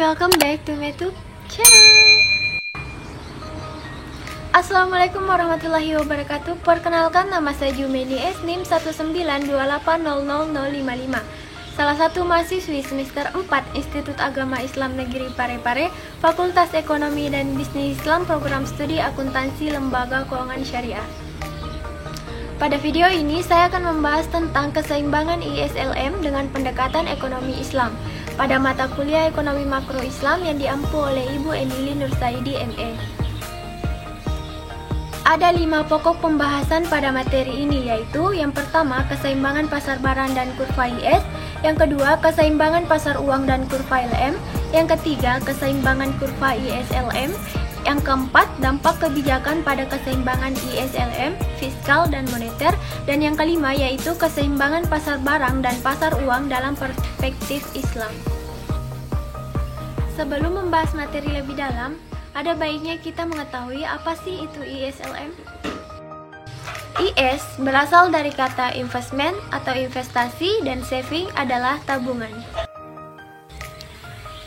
welcome back to my YouTube channel. Assalamualaikum warahmatullahi wabarakatuh. Perkenalkan, nama saya Jumeni S, NIM 192800055. Salah satu mahasiswi semester 4 Institut Agama Islam Negeri Parepare, Fakultas Ekonomi dan Bisnis Islam, Program Studi Akuntansi Lembaga Keuangan Syariah. Pada video ini saya akan membahas tentang keseimbangan ISLM dengan pendekatan ekonomi Islam pada mata kuliah Ekonomi Makro Islam yang diampu oleh Ibu Emily Nursaidi ME. Ada 5 pokok pembahasan pada materi ini, yaitu yang pertama keseimbangan pasar barang dan kurva IS, yang kedua keseimbangan pasar uang dan kurva LM, yang ketiga keseimbangan kurva ISLM, yang keempat dampak kebijakan pada keseimbangan ISLM, fiskal dan moneter, dan yang kelima yaitu keseimbangan pasar barang dan pasar uang dalam perspektif Islam. Sebelum membahas materi lebih dalam, ada baiknya kita mengetahui apa sih itu ISLM. IS berasal dari kata investment atau investasi dan saving adalah tabungan.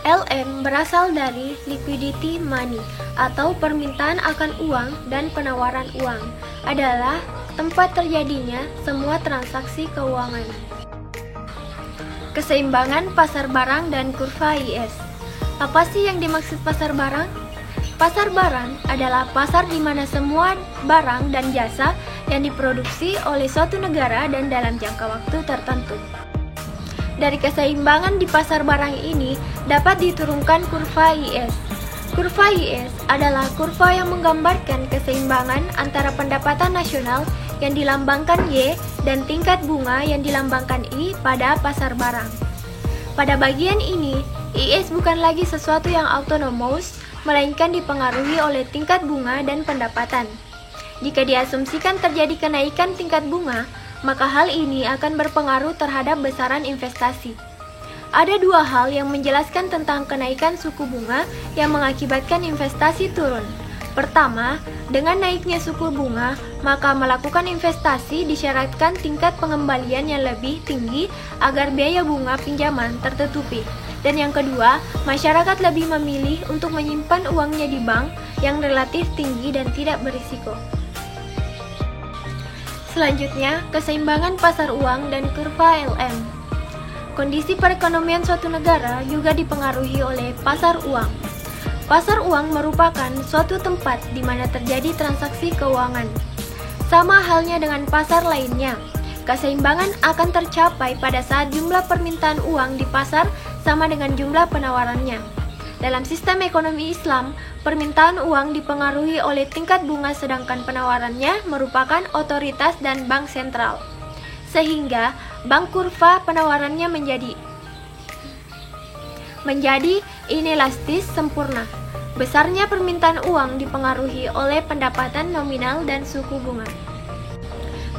LM berasal dari liquidity money atau permintaan akan uang dan penawaran uang, adalah tempat terjadinya semua transaksi keuangan. Keseimbangan pasar barang dan kurva IS. Apa sih yang dimaksud pasar barang? Pasar barang adalah pasar di mana semua barang dan jasa yang diproduksi oleh suatu negara dan dalam jangka waktu tertentu. Dari keseimbangan di pasar barang ini dapat diturunkan kurva IS. Kurva IS adalah kurva yang menggambarkan keseimbangan antara pendapatan nasional yang dilambangkan Y dan tingkat bunga yang dilambangkan I pada pasar barang. Pada bagian ini, IS bukan lagi sesuatu yang autonomous, melainkan dipengaruhi oleh tingkat bunga dan pendapatan. Jika diasumsikan terjadi kenaikan tingkat bunga, maka hal ini akan berpengaruh terhadap besaran investasi. Ada 2 hal yang menjelaskan tentang kenaikan suku bunga yang mengakibatkan investasi turun. Pertama, dengan naiknya suku bunga, maka melakukan investasi disyaratkan tingkat pengembalian yang lebih tinggi agar biaya bunga pinjaman tertutupi. Dan yang kedua, masyarakat lebih memilih untuk menyimpan uangnya di bank yang relatif tinggi dan tidak berisiko. Selanjutnya, keseimbangan pasar uang dan kurva LM. Kondisi perekonomian suatu negara juga dipengaruhi oleh pasar uang. Pasar uang merupakan suatu tempat di mana terjadi transaksi keuangan. Sama halnya dengan pasar lainnya, keseimbangan akan tercapai pada saat jumlah permintaan uang di pasar sama dengan jumlah penawarannya. Dalam sistem ekonomi Islam, permintaan uang dipengaruhi oleh tingkat bunga sedangkan penawarannya merupakan otoritas dan bank sentral. Sehingga bank kurva penawarannya menjadi inelastis sempurna. Besarnya permintaan uang dipengaruhi oleh pendapatan nominal dan suku bunga.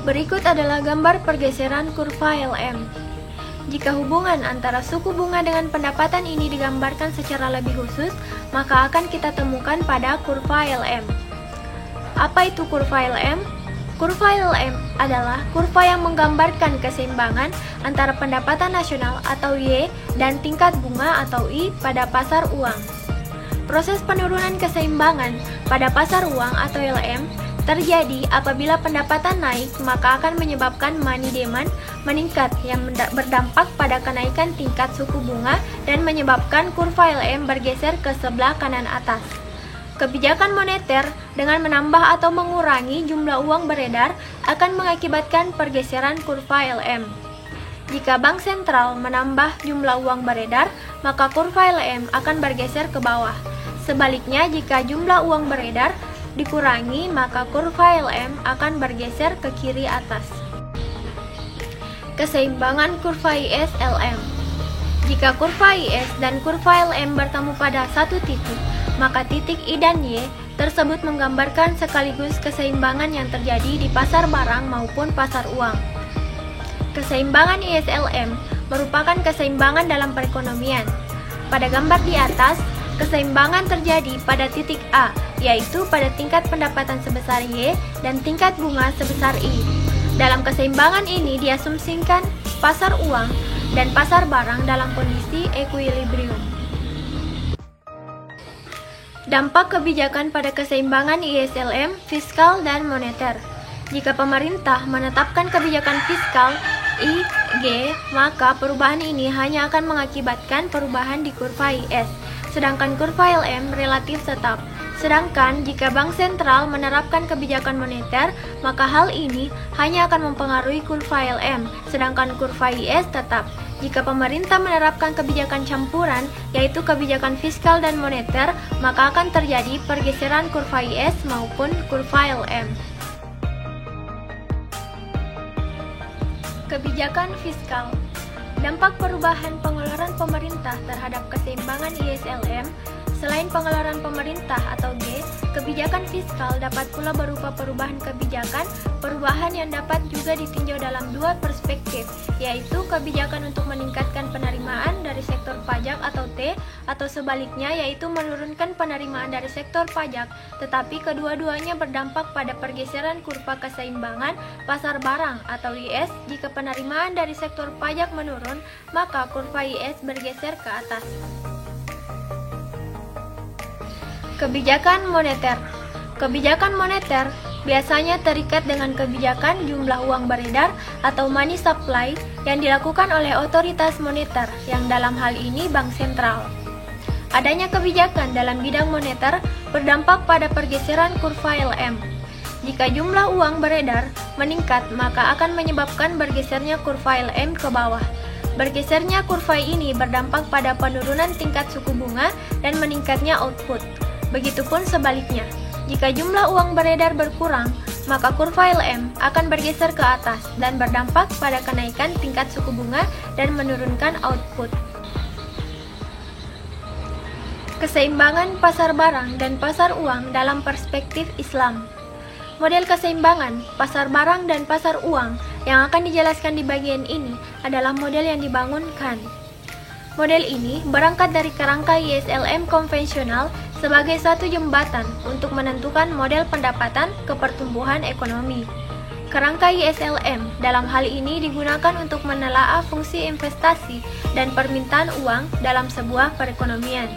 Berikut adalah gambar pergeseran kurva LM. Jika hubungan antara suku bunga dengan pendapatan ini digambarkan secara lebih khusus, maka akan kita temukan pada kurva LM. Apa itu kurva LM? Kurva LM adalah kurva yang menggambarkan keseimbangan antara pendapatan nasional atau Y dan tingkat bunga atau I pada pasar uang. Proses penurunan keseimbangan pada pasar uang atau LM terjadi apabila pendapatan naik, maka akan menyebabkan money demand meningkat yang berdampak pada kenaikan tingkat suku bunga dan menyebabkan kurva LM bergeser ke sebelah kanan atas. Kebijakan moneter dengan menambah atau mengurangi jumlah uang beredar akan mengakibatkan pergeseran kurva LM. Jika bank sentral menambah jumlah uang beredar, maka kurva LM akan bergeser ke bawah. Sebaliknya, jika jumlah uang beredar dikurangi, maka kurva LM akan bergeser ke kiri atas. Keseimbangan kurva IS LM. Jika kurva IS dan kurva LM bertemu pada satu titik, maka titik I dan Y tersebut menggambarkan sekaligus keseimbangan yang terjadi di pasar barang maupun pasar uang. Keseimbangan ISLM merupakan keseimbangan dalam perekonomian. Pada gambar di atas, keseimbangan terjadi pada titik A, yaitu pada tingkat pendapatan sebesar Y dan tingkat bunga sebesar I. Dalam keseimbangan ini diasumsikan pasar uang dan pasar barang dalam kondisi equilibrium. Dampak kebijakan pada keseimbangan ISLM, fiskal, dan moneter. Jika pemerintah menetapkan kebijakan fiskal IG, maka perubahan ini hanya akan mengakibatkan perubahan di kurva IS, sedangkan kurva LM relatif tetap. Sedangkan jika Bank Sentral menerapkan kebijakan moneter, maka hal ini hanya akan mempengaruhi kurva LM, sedangkan kurva IS tetap. Jika pemerintah menerapkan kebijakan campuran, yaitu kebijakan fiskal dan moneter, maka akan terjadi pergeseran kurva IS maupun kurva LM. Kebijakan fiskal. Dampak perubahan pengeluaran pemerintah terhadap keseimbangan ISLM. Selain pengeluaran pemerintah atau G, kebijakan fiskal dapat pula berupa perubahan kebijakan, perubahan yang dapat juga ditinjau dalam dua perspektif, yaitu kebijakan untuk meningkatkan penerimaan dari sektor pajak atau T, atau sebaliknya yaitu menurunkan penerimaan dari sektor pajak, tetapi kedua-duanya berdampak pada pergeseran kurva keseimbangan pasar barang atau IS. Jika penerimaan dari sektor pajak menurun, maka kurva IS bergeser ke atas. Kebijakan moneter. Kebijakan moneter biasanya terikat dengan kebijakan jumlah uang beredar atau money supply yang dilakukan oleh otoritas moneter, yang dalam hal ini Bank Sentral. Adanya kebijakan dalam bidang moneter berdampak pada pergeseran kurva LM. Jika jumlah uang beredar meningkat, maka akan menyebabkan bergesernya kurva LM ke bawah. Bergesernya kurva ini berdampak pada penurunan tingkat suku bunga dan meningkatnya output. Begitupun sebaliknya, jika jumlah uang beredar berkurang, maka kurva LM akan bergeser ke atas dan berdampak pada kenaikan tingkat suku bunga dan menurunkan output. Keseimbangan pasar barang dan pasar uang dalam perspektif Islam. Model keseimbangan pasar barang dan pasar uang yang akan dijelaskan di bagian ini adalah model yang dibangun Khan. Model ini berangkat dari kerangka ISLM konvensional sebagai satu jembatan untuk menentukan model pendapatan ke pertumbuhan ekonomi. Kerangka ISLM dalam hal ini digunakan untuk menelaah fungsi investasi dan permintaan uang dalam sebuah perekonomian.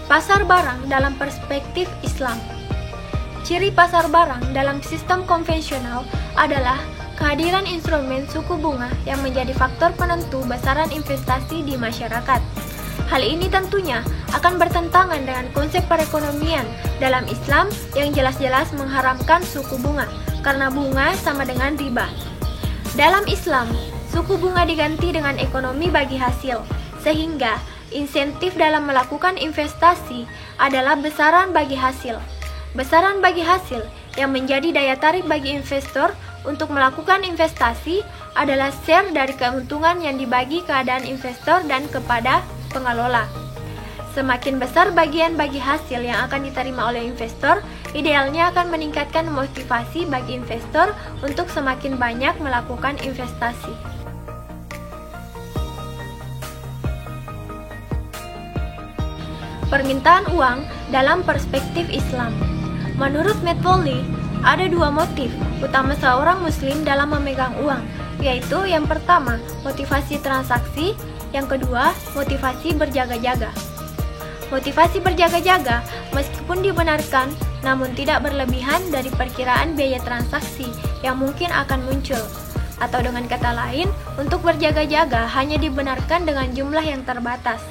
Pasar barang dalam perspektif Islam. Ciri pasar barang dalam sistem konvensional adalah kehadiran instrumen suku bunga yang menjadi faktor penentu besaran investasi di masyarakat. Hal ini tentunya akan bertentangan dengan konsep perekonomian dalam Islam yang jelas-jelas mengharamkan suku bunga, karena bunga sama dengan riba. Dalam Islam, suku bunga diganti dengan ekonomi bagi hasil, sehingga insentif dalam melakukan investasi adalah besaran bagi hasil. Besaran bagi hasil yang menjadi daya tarik bagi investor untuk melakukan investasi adalah share dari keuntungan yang dibagi keadaan investor dan kepada pengelola. Semakin besar bagian bagi hasil yang akan diterima oleh investor, idealnya akan meningkatkan motivasi bagi investor untuk semakin banyak melakukan investasi. Permintaan uang dalam perspektif Islam. Menurut Matt Foley, ada dua motif utama seorang muslim dalam memegang uang, yaitu yang pertama, motivasi transaksi, yang kedua, motivasi berjaga-jaga. Motivasi berjaga-jaga meskipun dibenarkan, namun tidak berlebihan dari perkiraan biaya transaksi yang mungkin akan muncul. Atau dengan kata lain, untuk berjaga-jaga hanya dibenarkan dengan jumlah yang terbatas.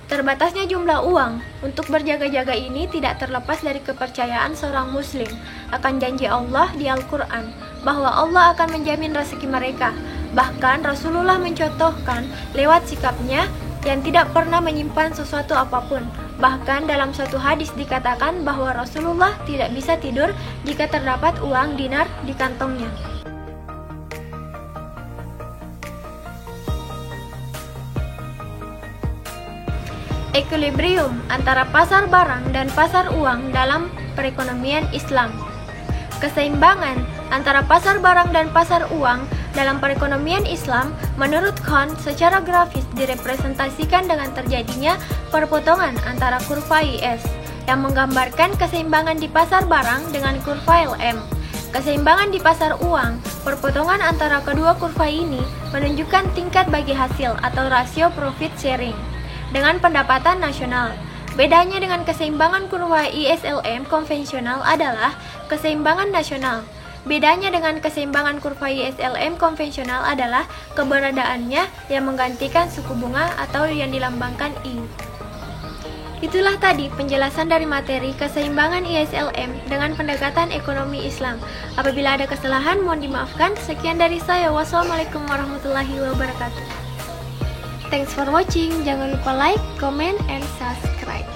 Terbatasnya jumlah uang untuk berjaga-jaga ini tidak terlepas dari kepercayaan seorang muslim akan janji Allah di Al-Quran bahwa Allah akan menjamin rezeki mereka. Bahkan Rasulullah mencontohkan lewat sikapnya yang tidak pernah menyimpan sesuatu apapun. Bahkan dalam suatu hadis dikatakan bahwa Rasulullah tidak bisa tidur jika terdapat uang dinar di kantongnya. Equilibrium antara pasar barang dan pasar uang dalam perekonomian Islam. Keseimbangan antara pasar barang dan pasar uang dalam perekonomian Islam menurut Khan secara grafis direpresentasikan dengan terjadinya perpotongan antara kurva IS yang menggambarkan keseimbangan di pasar barang dengan kurva LM. Keseimbangan di pasar uang, perpotongan antara kedua kurva ini menunjukkan tingkat bagi hasil atau rasio profit sharing dengan pendapatan nasional. Bedanya dengan keseimbangan kurva ISLM konvensional adalah keseimbangan nasional. Bedanya dengan keseimbangan kurva ISLM konvensional adalah keberadaannya yang menggantikan suku bunga atau yang dilambangkan I. Itulah tadi penjelasan dari materi keseimbangan ISLM dengan pendekatan ekonomi Islam. Apabila ada kesalahan, mohon dimaafkan. Sekian dari saya. Wassalamualaikum warahmatullahi wabarakatuh. Thanks for watching. Jangan lupa like, comment, and subscribe.